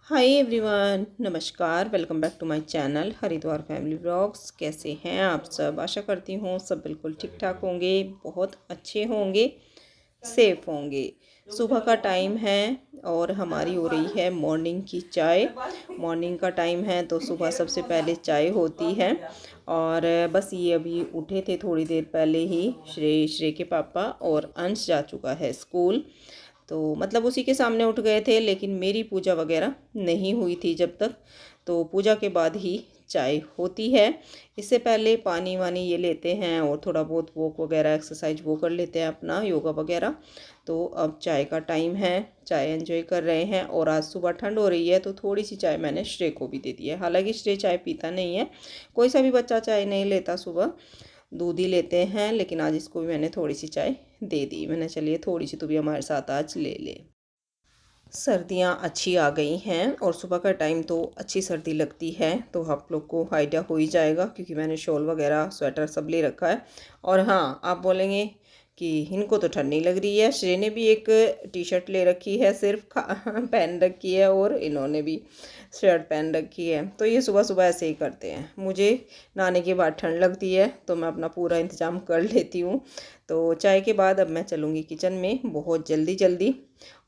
हाय everyone, नमस्कार। Welcome back to my channel Haridwar family vlogs. कैसे हैं आप सब? आशा करती हूँ सब बिल्कुल ठीक ठाक होंगे, बहुत अच्छे होंगे, सेफ होंगे। सुबह का टाइम है और हमारी हो रही है मॉर्निंग की चाय। मॉर्निंग का टाइम है तो सुबह सबसे पहले चाय होती है। और बस ये अभी उठे थे थोड़ी देर पहले ही। श्रेय के पापा और अंश जा चुका है स्कूल, तो मतलब उसी के सामने उठ गए थे, लेकिन मेरी पूजा वगैरह नहीं हुई थी जब तक। तो पूजा के बाद ही चाय होती है। इससे पहले पानी वानी ये लेते हैं और थोड़ा बहुत वॉक वगैरह एक्सरसाइज वो कर लेते हैं, अपना योगा वगैरह। तो अब चाय का टाइम है, चाय एंजॉय कर रहे हैं। और आज सुबह ठंड हो रही है तो थोड़ी सी चाय मैंने श्रेय को भी दे दी है। हालांकि श्रेय चाय पीता नहीं है, कोई सा भी बच्चा चाय नहीं लेता, सुबह दूध ही लेते हैं। लेकिन आज इसको भी मैंने थोड़ी सी चाय दे दी। मैंने चलिए थोड़ी सी तो भी हमारे साथ आज ले ले। सर्दियाँ अच्छी आ गई हैं और सुबह का टाइम तो अच्छी सर्दी लगती है, तो आप लोग को आइडिया हो ही जाएगा क्योंकि मैंने शॉल वगैरह स्वेटर सब ले रखा है। और हाँ, आप बोलेंगे कि इनको तो ठंड नहीं लग रही है। श्रेय ने भी एक टी शर्ट ले रखी है, सिर्फ पहन रखी है, और इन्होंने भी शर्ट पहन रखी है। तो ये सुबह सुबह ऐसे ही करते हैं। मुझे नहाने के बाद ठंड लगती है तो मैं अपना पूरा इंतज़ाम कर लेती हूँ। तो चाय के बाद अब मैं चलूँगी किचन में बहुत जल्दी जल्दी।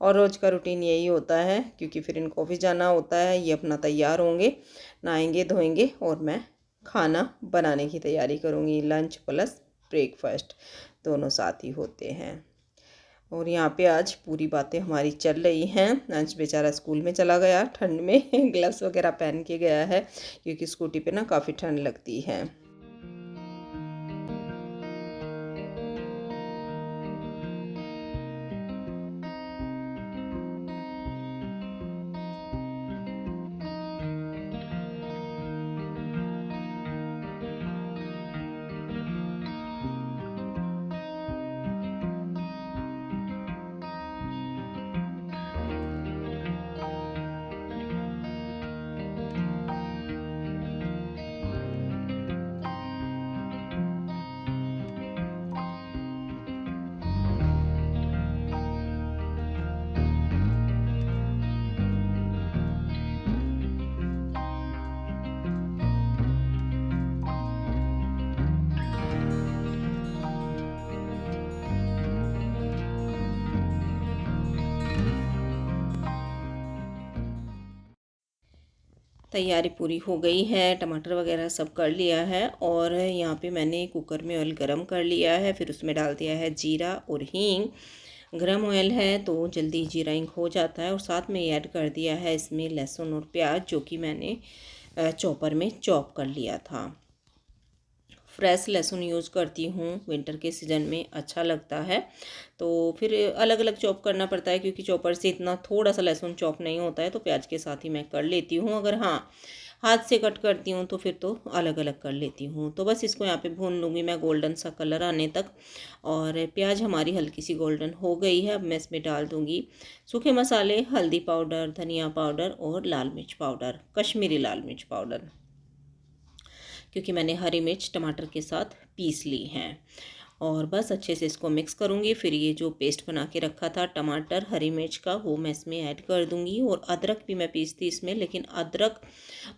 और रोज़ का रूटीन यही होता है क्योंकि फिर इनको ऑफिस जाना होता है। ये अपना तैयार होंगे, नहाएंगे धोएंगे और मैं खाना बनाने की तैयारी करूँगी। लंच प्लस ब्रेकफास्ट दोनों साथ ही होते हैं। और यहाँ पे आज पूरी बातें हमारी चल रही हैं। अंश बेचारा स्कूल में चला गया ठंड में ग्लव्स वगैरह पहन के गया है क्योंकि स्कूटी पे ना काफ़ी ठंड लगती है। तैयारी पूरी हो गई है, टमाटर वगैरह सब कर लिया है। और यहाँ पे मैंने कुकर में ऑयल गरम कर लिया है, फिर उसमें डाल दिया है जीरा और हींग। गरम ऑयल है तो जल्दी जीरा हींग हो जाता है। और साथ में ऐड कर दिया है इसमें लहसुन और प्याज, जो कि मैंने चॉपर में चॉप कर लिया था। फ्रेश लहसुन यूज़ करती हूँ, विंटर के सीज़न में अच्छा लगता है। तो फिर अलग अलग चॉप करना पड़ता है क्योंकि चॉपर से इतना थोड़ा सा लहसुन चॉप नहीं होता है, तो प्याज के साथ ही मैं कर लेती हूँ। अगर हाँ हाथ से कट करती हूँ तो फिर तो अलग अलग कर लेती हूँ। तो बस इसको यहाँ पे भून लूँगी मैं गोल्डन सा कलर आने तक। और प्याज हमारी हल्की सी गोल्डन हो गई है। अब मैं इसमें डाल दूँगी सूखे मसाले, हल्दी पाउडर, धनिया पाउडर और लाल मिर्च पाउडर, कश्मीरी लाल मिर्च पाउडर, क्योंकि मैंने हरी मिर्च टमाटर के साथ पीस ली हैं। और बस अच्छे से इसको मिक्स करूँगी। फिर ये जो पेस्ट बना के रखा था टमाटर हरी मिर्च का, वो मैं इसमें ऐड कर दूँगी। और अदरक भी मैं पीसती इसमें, लेकिन अदरक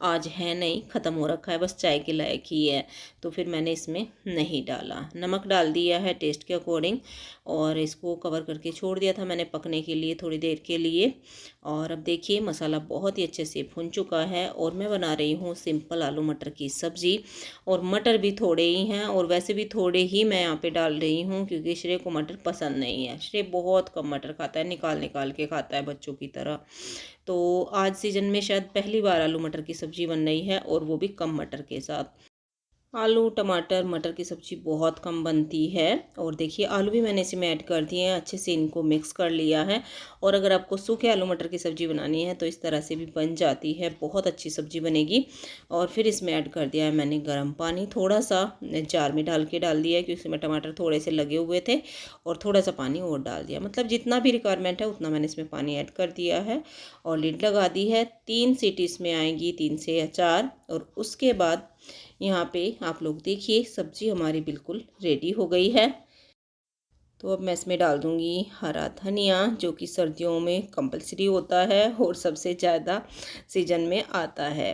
आज है नहीं, ख़त्म हो रखा है, बस चाय के लायक ही है, तो फिर मैंने इसमें नहीं डाला। नमक डाल दिया है टेस्ट के अकॉर्डिंग। और इसको कवर करके छोड़ दिया था मैंने पकने के लिए थोड़ी देर के लिए। और अब देखिए मसाला बहुत ही अच्छे से भुन चुका है। और मैं बना रही हूँ सिंपल आलू मटर की सब्ज़ी। और मटर भी थोड़े ही हैं, और वैसे भी थोड़े ही मैं यहाँ पे डाल रही हूँ क्योंकि श्रेय को मटर पसंद नहीं है। श्रेय बहुत कम मटर खाता है, निकाल निकाल के खाता है बच्चों की तरह। तो आज सीजन में शायद पहली बार आलू मटर की सब्ज़ी बन रही है, और वो भी कम मटर के साथ। आलू टमाटर मटर की सब्ज़ी बहुत कम बनती है। और देखिए आलू भी मैंने इसमें ऐड कर दिए हैं, अच्छे से इनको मिक्स कर लिया है। और अगर आपको सूखे आलू मटर की सब्ज़ी बनानी है तो इस तरह से भी बन जाती है, बहुत अच्छी सब्ज़ी बनेगी। और फिर इसमें ऐड कर दिया है मैंने गर्म पानी, थोड़ा सा जार में डाल दिया है क्योंकि इसमें टमाटर थोड़े से लगे हुए थे। और थोड़ा सा पानी और डाल दिया, मतलब जितना भी रिक्वायरमेंट है उतना मैंने इसमें पानी ऐड कर दिया है। और लिड लगा दी है। 3 सीटी इसमें आएंगी, 3 से या 4। और उसके बाद यहाँ पे आप लोग देखिए सब्ज़ी हमारी बिल्कुल रेडी हो गई है। तो अब मैं इसमें डाल दूँगी हरा धनिया, जो कि सर्दियों में कंपल्सरी होता है और सबसे ज़्यादा सीजन में आता है।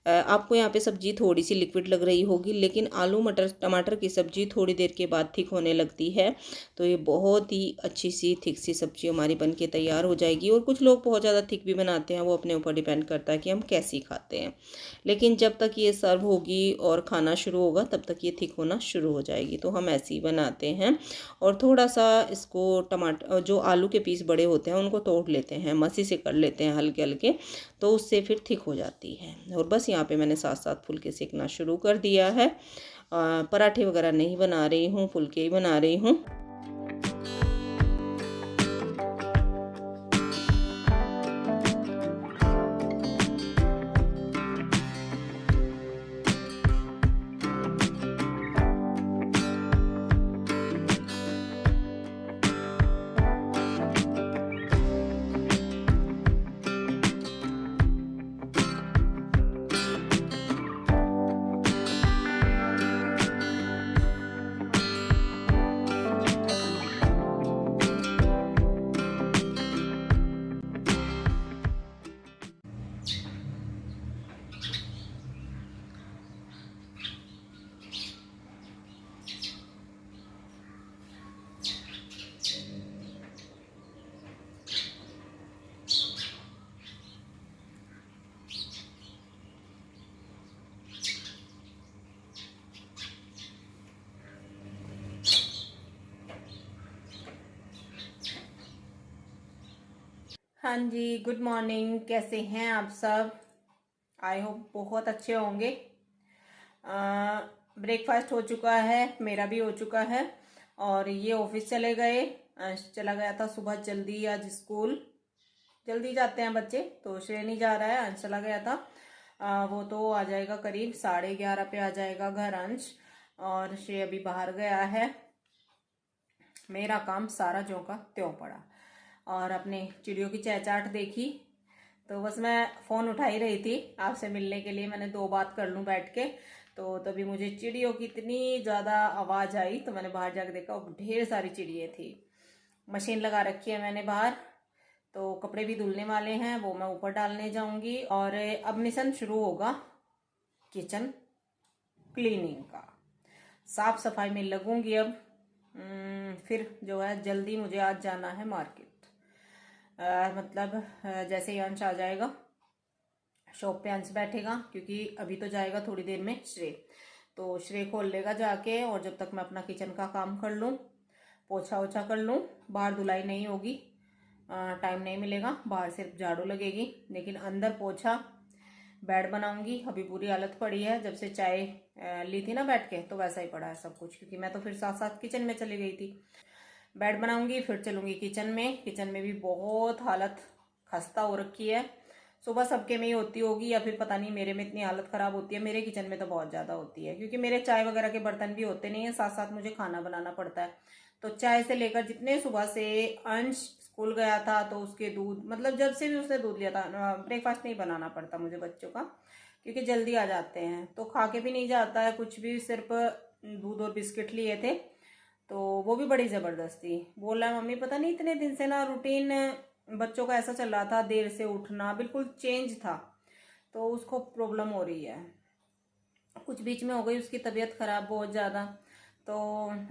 आपको यहाँ पे सब्ज़ी थोड़ी-सी लिक्विड लग रही होगी, लेकिन आलू मटर टमाटर की सब्ज़ी थोड़ी देर के बाद थिक होने लगती है। तो ये बहुत ही अच्छी सी थिक सी सब्ज़ी हमारी बन के तैयार हो जाएगी। और कुछ लोग बहुत ज़्यादा थिक भी बनाते हैं, वो अपने ऊपर डिपेंड करता है कि हम कैसी खाते हैं। लेकिन जब तक ये सर्व होगी और खाना शुरू होगा, तब तक ये थिक होना शुरू हो जाएगी। तो हम ऐसे ही बनाते हैं। और थोड़ा-सा इसको टमाटर जो आलू के पीस बड़े होते हैं उनको तोड़ लेते हैं, मसी से कर लेते हैं हल्के-हल्के, तो उससे फिर थिक हो जाती है। और बस यहाँ पे मैंने साथ-साथ फुलके सेकना शुरू कर दिया है। पराठे वगैरह नहीं बना रही हूँ, फुलके ही बना रही हूँ। हाँ जी, गुड मॉर्निंग। कैसे हैं आप सब? आई होप बहुत अच्छे होंगे। ब्रेकफास्ट हो चुका है, मेरा भी हो चुका है। और ये ऑफिस चले गए। चला गया था सुबह जल्दी, आज स्कूल जल्दी जाते हैं बच्चे, तो श्रेय नहीं जा रहा है, अंश चला गया था। वो तो आ जाएगा करीब 11:30 पे आ जाएगा घर अंश। और श्रेय अभी बाहर गया है। मेरा काम सारा ज्यों का त्यों पड़ा। और अपने चिड़ियों की चहचहाट देखी, तो बस मैं फ़ोन उठा ही रही थी आपसे मिलने के लिए। मैंने 2 बात कर लूँ बैठ के। तो तभी मुझे चिड़ियों की इतनी ज़्यादा आवाज़ आई, तो मैंने बाहर जाकर देखा, ढेर सारी चिड़ियाँ थी। मशीन लगा रखी है मैंने बाहर, तो कपड़े भी धुलने वाले हैं, वो मैं ऊपर डालने जाऊंगी। और अब मिशन शुरू होगा किचन क्लीनिंग का। साफ सफाई में लगूंगी अब। फिर जो है जल्दी मुझे आज जाना है मार्केट। मतलब जैसे ही अंश आ जाएगा, शॉप पे अंश बैठेगा, क्योंकि अभी तो जाएगा थोड़ी देर में श्रेय। तो श्रेय खोल लेगा जाके, और जब तक मैं अपना किचन का काम कर लूँ, पोछा ओछा कर लूँ। बाहर धुलाई नहीं होगी, टाइम नहीं मिलेगा, बाहर सिर्फ झाड़ू लगेगी। लेकिन अंदर पोछा, बेड बनाऊंगी। अभी बुरी हालत पड़ी है, जब से चाय ली थी ना बैठ के, तो वैसा ही पड़ा है सब कुछ, क्योंकि मैं तो फिर साथ साथ किचन में चली गई थी। बेड बनाऊंगी, फिर चलूंगी किचन में। किचन में भी बहुत हालत खस्ता हो रखी है। सुबह सबके में ही होती होगी, या फिर पता नहीं मेरे में इतनी हालत खराब होती है। मेरे किचन में तो बहुत ज़्यादा होती है, क्योंकि मेरे चाय वगैरह के बर्तन भी होते नहीं है, साथ साथ मुझे खाना बनाना पड़ता है। तो चाय से लेकर जितने, सुबह से अंश स्कूल गया था तो उसके दूध, मतलब जब से भी उसने दूध लिया था, ब्रेकफास्ट नहीं बनाना पड़ता मुझे बच्चों का, क्योंकि जल्दी आ जाते हैं, तो खा के भी नहीं जाता है कुछ भी, सिर्फ दूध और बिस्किट लिए थे। तो वो भी बड़ी ज़बरदस्ती बोला, मम्मी पता नहीं इतने दिन से ना रूटीन बच्चों का ऐसा चल रहा था, देर से उठना बिल्कुल चेंज था, तो उसको प्रॉब्लम हो रही है। कुछ बीच में हो गई उसकी तबीयत खराब बहुत ज़्यादा। तो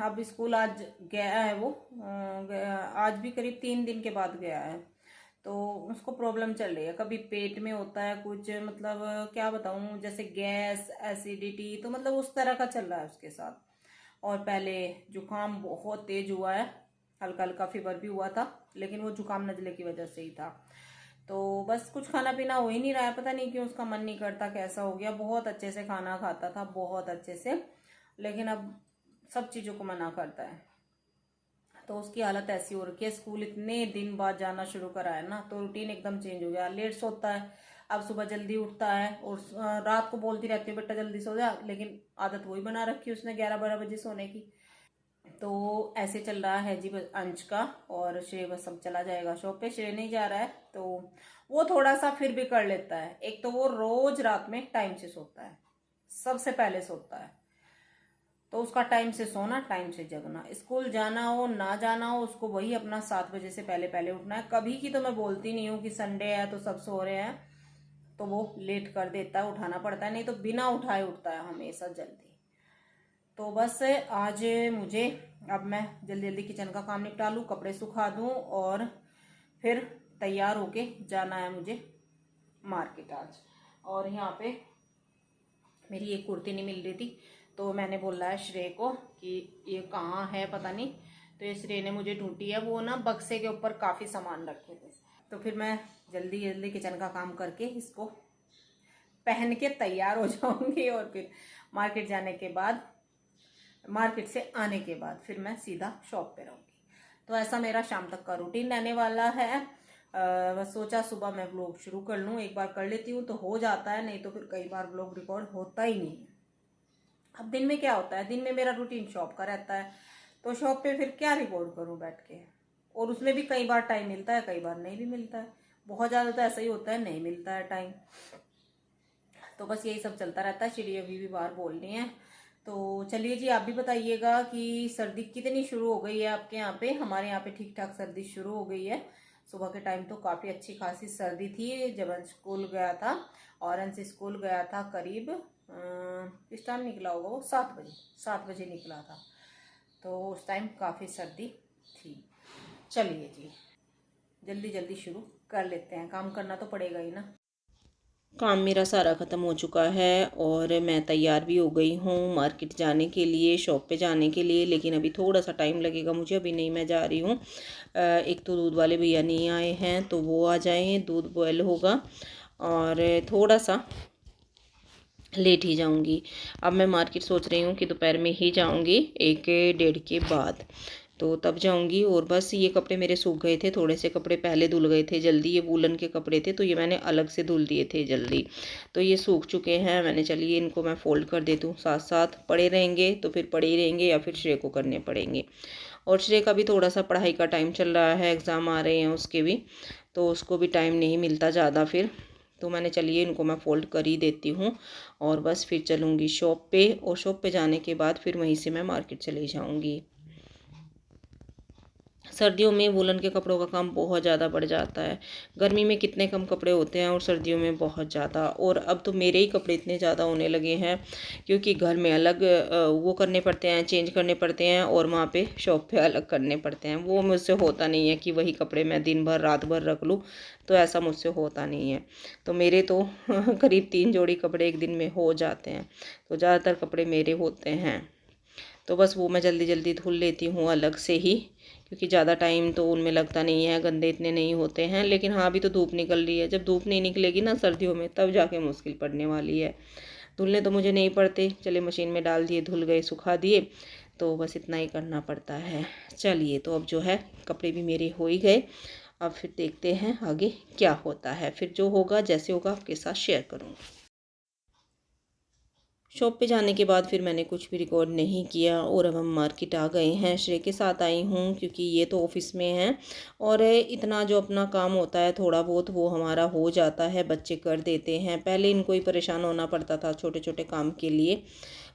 अब स्कूल आज गया है वो, आज भी करीब 3 दिन के बाद गया है। तो उसको प्रॉब्लम चल रही है, कभी पेट में होता है कुछ, मतलब क्या बताऊँ, जैसे गैस, एसिडिटी, तो मतलब उस तरह का चल रहा है उसके साथ। और पहले जुकाम बहुत तेज हुआ है, हल्का हल्का फीवर भी हुआ था, लेकिन वो जुकाम नजले की वजह से ही था। तो बस कुछ खाना पीना हो ही नहीं रहा है, पता नहीं क्यों उसका मन नहीं करता, कैसा हो गया। बहुत अच्छे से खाना खाता था, बहुत अच्छे से, लेकिन अब सब चीज़ों को मना करता है। तो उसकी हालत ऐसी हो रखी है। स्कूल इतने दिन बाद जाना शुरू करा है ना, तो रूटीन एकदम चेंज हो गया। लेट सोता है, अब सुबह जल्दी उठता है। और रात को बोलती रहती हूँ बेटा जल्दी सो जा, लेकिन आदत वही बना रखी है उसने 11-12 बजे सोने की। तो ऐसे चल रहा है जी अंश का। और श्रेय बस अब चला जाएगा शॉप पे, श्रेय नहीं जा रहा है, तो वो थोड़ा सा फिर भी कर लेता है। एक तो वो रोज रात में टाइम से सोता है, सबसे पहले सोता है। तो उसका टाइम से सोना, टाइम से जगना, स्कूल जाना हो ना जाना हो उसको वही अपना 7 बजे से पहले पहले उठना है। कभी की तो मैं बोलती नहीं हूँ कि संडे है तो सब सो रहे हैं, तो वो लेट कर देता है, उठाना पड़ता है, नहीं तो बिना उठाए उठता है हमेशा जल्दी। तो बस आज मुझे, अब मैं जल्दी जल्दी किचन का काम निपटा लूँ, कपड़े सुखा दूँ और फिर तैयार होके जाना है मुझे मार्केट आज। और यहाँ पे मेरी एक कुर्ती नहीं मिल रही थी, तो मैंने बोला है श्रेय को कि ये कहाँ है पता नहीं, तो ये श्रेय ने मुझे ढूंढी है। वो ना बक्से के ऊपर काफ़ी सामान रखे थे, तो फिर मैं जल्दी जल्दी किचन का काम करके इसको पहन के तैयार हो जाऊंगी और फिर मार्केट जाने के बाद, मार्केट से आने के बाद फिर मैं सीधा शॉप पे रहूँगी। तो ऐसा मेरा शाम तक का रूटीन रहने वाला है। बस सोचा सुबह मैं व्लॉग शुरू कर लूँ, एक बार कर लेती हूँ तो हो जाता है, नहीं तो फिर कई बार व्लॉग रिकॉर्ड होता ही नहीं है। अब दिन में क्या होता है, दिन में मेरा रूटीन शॉप का रहता है, तो शॉप पे फिर क्या रिकॉर्ड करूँ बैठ के, और उसमें भी कई बार टाइम मिलता है, कई बार नहीं भी मिलता है। बहुत ज़्यादा तो ऐसा ही होता है, नहीं मिलता है टाइम। तो बस यही सब चलता रहता है। चिड़िया अभी भी बाहर बोल रही हैं। तो चलिए जी, आप भी बताइएगा कि सर्दी कितनी शुरू हो गई है आपके यहाँ पे। हमारे यहाँ पे ठीक ठाक सर्दी शुरू हो गई है। सुबह के टाइम तो काफ़ी अच्छी खासी सर्दी थी जब अंश स्कूल गया था, और अंश स्कूल गया था करीब किस टाइम निकला होगा वो, 7 बजे निकला था, तो उस टाइम काफ़ी सर्दी थी। चलिए जी, जल्दी जल्दी शुरू कर लेते हैं, काम करना तो पड़ेगा ही ना। काम मेरा सारा ख़त्म हो चुका है और मैं तैयार भी हो गई हूँ मार्केट जाने के लिए, शॉप पे जाने के लिए, लेकिन अभी थोड़ा सा टाइम लगेगा मुझे, अभी नहीं मैं जा रही हूँ। एक तो दूध वाले भैया नहीं आए हैं, तो वो आ जाएं, दूध बॉयल होगा और थोड़ा सा लेट ही जाऊंगी। अब मैं मार्केट सोच रही हूँ कि दोपहर में ही जाऊंगी, 1-1:30 के बाद, तो तब जाऊंगी। और बस ये कपड़े मेरे सूख गए थे, थोड़े से कपड़े पहले धुल गए थे जल्दी, ये वूलन के कपड़े थे तो ये मैंने अलग से धुल दिए थे जल्दी, तो ये सूख चुके हैं। मैंने चलिए इनको मैं फ़ोल्ड कर देती हूँ, साथ साथ पड़े रहेंगे तो फिर पड़े ही रहेंगे या फिर श्रेय को करने पड़ेंगे। और श्रेय का भी थोड़ा सा पढ़ाई का टाइम चल रहा है, एग्ज़ाम आ रहे हैं उसके भी, तो उसको भी टाइम नहीं मिलता ज़्यादा फिर, तो मैंने चलिए इनको मैं फ़ोल्ड कर ही देती हूँ और बस फिर चलूँगी शॉप पे, और शॉप पे जाने के बाद फिर वहीं से मैं मार्केट चली जाऊँगी। सर्दियों में वूलन के कपड़ों का काम बहुत ज़्यादा बढ़ जाता है। गर्मी में कितने कम कपड़े होते हैं और सर्दियों में बहुत ज़्यादा। और अब तो मेरे ही कपड़े इतने ज़्यादा होने लगे हैं क्योंकि घर में अलग वो करने पड़ते हैं, चेंज करने पड़ते हैं, और वहाँ पे शॉप पे अलग करने पड़ते हैं। वो मुझसे होता नहीं है कि वही कपड़े मैं दिन भर रात भर रख लूँ, तो ऐसा मुझसे होता नहीं है। तो मेरे तो करीब 3 जोड़ी कपड़े एक दिन में हो जाते हैं, तो ज़्यादातर कपड़े मेरे होते हैं। तो बस वो मैं जल्दी जल्दी धुल लेती हूँ अलग से ही, क्योंकि ज़्यादा टाइम तो उनमें लगता नहीं है, गंदे इतने नहीं होते हैं। लेकिन हाँ, अभी तो धूप निकल रही है, जब धूप नहीं निकलेगी ना सर्दियों में, तब जाके मुश्किल पड़ने वाली है। धुलने तो मुझे नहीं पड़ते, चले मशीन में डाल दिए, धुल गए, सुखा दिए, तो बस इतना ही करना पड़ता है। चलिए, तो अब जो है कपड़े भी मेरे हो ही गए। अब फिर देखते हैं आगे क्या होता है, फिर जो होगा जैसे होगा आपके साथ शेयर करूँगी। शॉप पे जाने के बाद फिर मैंने कुछ भी रिकॉर्ड नहीं किया, और अब हम मार्केट आ गए हैं। श्रेय के साथ आई हूँ क्योंकि ये तो ऑफिस में हैं, और इतना जो अपना काम होता है थोड़ा बहुत वो हमारा हो जाता है, बच्चे कर देते हैं। पहले इनको ही परेशान होना पड़ता था छोटे छोटे काम के लिए,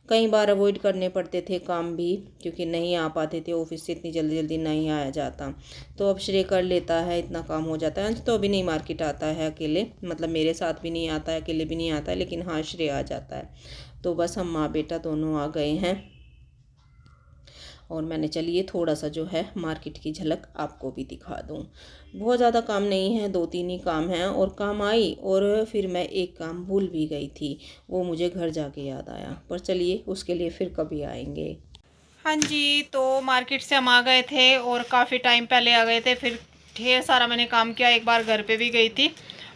कई बार अवॉइड करने पड़ते थे काम भी, क्योंकि नहीं आ पाते थे ऑफिस से, इतनी जल्दी जल्दी नहीं आया जाता। तो अब श्रेय कर लेता है, इतना काम हो जाता है। अंश तो अभी नहीं मार्केट आता है अकेले, मतलब मेरे साथ भी नहीं आता है, अकेले भी नहीं आता है, लेकिन हाँ श्रेय आ जाता है। तो बस हम माँ बेटा दोनों आ गए हैं, और मैंने चलिए थोड़ा सा जो है मार्केट की झलक आपको भी दिखा दूँ। बहुत ज़्यादा काम नहीं है, 2-3 ही काम हैं। और काम आई और फिर मैं एक काम भूल भी गई थी, वो मुझे घर जाके याद आया, पर चलिए उसके लिए फिर कभी आएंगे। हाँ जी, तो मार्केट से हम आ गए थे और काफ़ी टाइम पहले आ गए थे, फिर ढेर सारा मैंने काम किया। एक बार घर पे भी गई थी,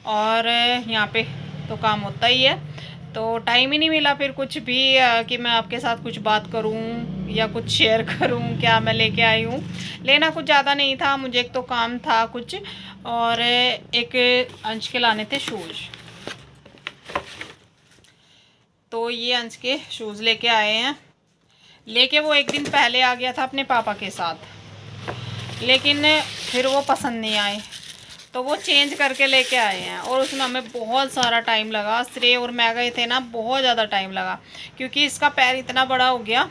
और यहाँ पे तो काम होता ही है, तो टाइम ही नहीं मिला फिर कुछ भी कि मैं आपके साथ कुछ बात करूं या कुछ शेयर करूं क्या मैं लेके आई हूं। लेना कुछ ज़्यादा नहीं था मुझे, एक तो काम था कुछ, और एक अंश के लाने थे शूज़। तो ये अंश के शूज़ लेके आए हैं, लेके वो एक दिन पहले आ गया था अपने पापा के साथ, लेकिन फिर वो पसंद नहीं आए, तो वो चेंज करके लेके आए हैं। और उसमें हमें बहुत सारा टाइम लगा, श्रेय और मैं गए थे ना, बहुत ज़्यादा टाइम लगा, क्योंकि इसका पैर इतना बड़ा हो गया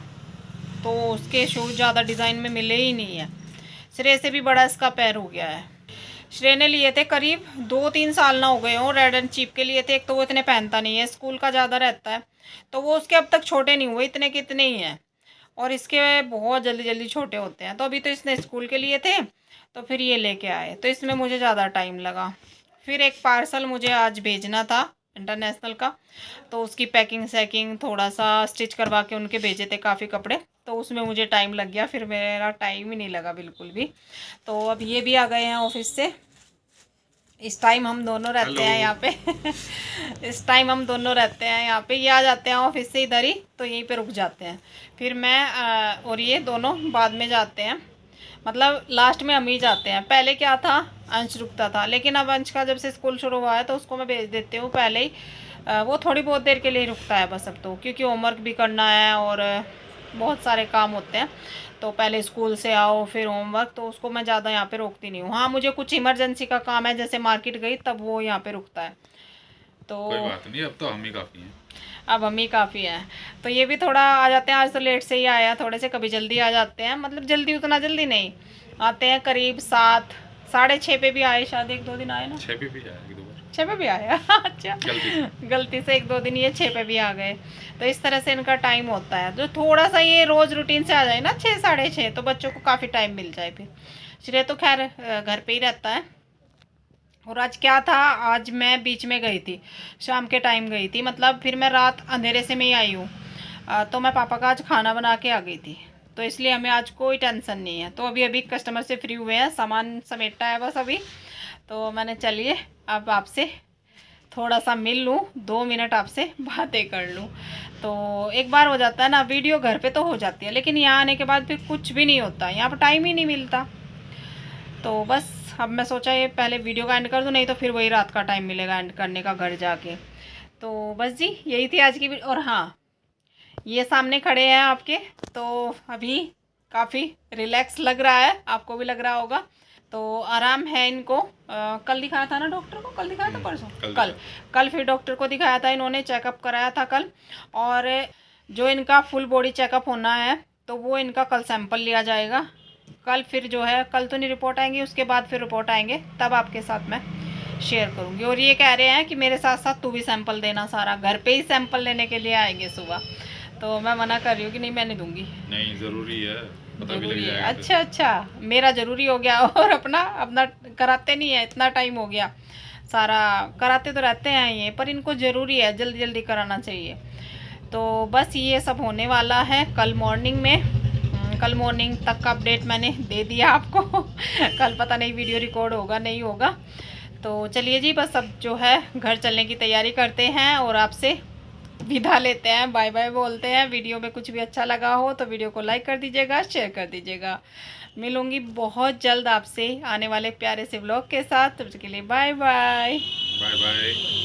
तो उसके शूज़ ज़्यादा डिज़ाइन में मिले ही नहीं है। श्रेय से भी बड़ा इसका पैर हो गया है। श्रेय ने लिए थे करीब 2-3 साल ना हो गए हों, रेड एंड चीप के लिए थे। एक तो वो इतने पहनता नहीं है, स्कूल का ज़्यादा रहता है, तो वो उसके अब तक छोटे नहीं हुए, इतने के इतने ही हैं। और इसके बहुत जल्दी जल्दी छोटे होते हैं। तो अभी तो इसने स्कूल के लिए थे, तो फिर ये लेके आए, तो इसमें मुझे ज़्यादा टाइम लगा। फिर एक पार्सल मुझे आज भेजना था इंटरनेशनल का, तो उसकी पैकिंग सैकिंग थोड़ा सा स्टिच करवा के उनके भेजे थे काफ़ी कपड़े, तो उसमें मुझे टाइम लग गया। फिर मेरा टाइम ही नहीं लगा बिल्कुल भी। तो अब ये भी आ गए हैं ऑफिस से। इस टाइम हम दोनों रहते हैं यहाँ पे इस टाइम हम दोनों रहते हैं यहाँ पे। ये आ जाते हैं ऑफिस से इधर ही, तो यहीं पे रुक जाते हैं। फिर मैं और ये दोनों बाद में जाते हैं, मतलब लास्ट में हम ही जाते हैं। पहले क्या था, अंश रुकता था, लेकिन अब अंश का जब से स्कूल शुरू हुआ है तो उसको मैं भेज देती हूँ पहले ही। वो थोड़ी बहुत देर के लिए रुकता है बस अब तो, क्योंकि होमवर्क भी करना है और बहुत सारे काम होते हैं। तो पहले स्कूल से आओ फिर होमवर्क, तो उसको मैं ज़्यादा यहाँ पे रोकती नहीं हूँ। हाँ, मुझे कुछ इमरजेंसी का काम है, जैसे मार्केट गई, तब वो यहाँ पे रुकता है। तो कोई बात नहीं, अब तो हम ही काफ़ी हैं। अब हम ही काफ़ी हैं। तो ये भी थोड़ा आ जाते हैं। आज तो लेट से ही आया थोड़े से, कभी जल्दी आ जाते हैं, मतलब जल्दी उतना जल्दी नहीं आते हैं। करीब 7 साढ़े 6 पे भी आए शायद, 1-2 दिन आए ना। 6 पे भी आया 1-2 बार। 6 पे भी आया अच्छा, गलती से 1-2 दिन ये 6 पे भी आ गए। तो इस तरह से इनका टाइम होता है। जो थोड़ा सा ये रोज़ रूटीन से आ जाए ना 6 साढ़े 6, तो बच्चों को काफ़ी टाइम मिल जाए। फिर श्रेय तो खैर घर पे ही रहता है। और आज क्या था, आज मैं बीच में गई थी, शाम के टाइम गई थी, मतलब फिर मैं रात अंधेरे से मैं ही आई हूँ। तो मैं पापा का आज खाना बना के आ गई थी, तो इसलिए हमें आज कोई टेंशन नहीं है। तो अभी अभी कस्टमर से फ्री हुए हैं, सामान समेटा है बस अभी। तो मैंने चलिए अब आपसे थोड़ा सा मिल लूँ, 2 मिनट आपसे बातें कर लूँ। तो एक बार हो जाता है ना, वीडियो घर पे तो हो जाती है, लेकिन यहाँ आने के बाद फिर कुछ भी नहीं होता, यहाँ पर टाइम ही नहीं मिलता। तो बस अब मैं सोचा ये पहले वीडियो का एंड कर दूँ, नहीं तो फिर वही रात का टाइम मिलेगा एंड करने का घर जाके। तो बस जी, यही थी आज की वीडियो। और हाँ, ये सामने खड़े हैं आपके, तो अभी काफ़ी रिलैक्स लग रहा है, आपको भी लग रहा होगा। तो आराम है इनको। कल दिखाया था ना डॉक्टर को, कल दिखाया था परसों, कल फिर डॉक्टर को दिखाया था, इन्होंने चेकअप कराया था कल। और जो इनका फुल बॉडी चेकअप होना है, तो वो इनका कल सैंपल लिया जाएगा। कल फिर जो है, कल तो नहीं रिपोर्ट आएंगी, उसके बाद फिर रिपोर्ट आएंगे, तब आपके साथ मैं शेयर करूँगी। और ये कह रहे हैं कि मेरे साथ साथ तू भी सैंपल देना, सारा घर पे ही सैंपल लेने के लिए आएंगे सुबह। तो मैं मना कर रही हूँ कि नहीं, मैं नहीं दूँगी। नहीं, ज़रूरी है, पता भी लग जरूरी है, जाएगा। अच्छा अच्छा, मेरा ज़रूरी हो गया। और अपना अपना कराते नहीं है, इतना टाइम हो गया, सारा कराते तो रहते हैं ये, पर इनको ज़रूरी है, जल्दी जल्दी कराना चाहिए। तो बस ये सब होने वाला है कल मॉर्निंग में। कल मॉर्निंग तक का अपडेट मैंने दे दिया आपको कल पता नहीं वीडियो रिकॉर्ड होगा नहीं होगा। तो चलिए जी, बस अब जो है घर चलने की तैयारी करते हैं और आपसे विदा लेते हैं, बाय बाय बोलते हैं। वीडियो में कुछ भी अच्छा लगा हो तो वीडियो को लाइक कर दीजिएगा, शेयर कर दीजिएगा। मिलूंगी बहुत जल्द आपसे आने वाले प्यारे से व्लॉग के साथ, तब तक के लिए बाय बाय। Bye bye.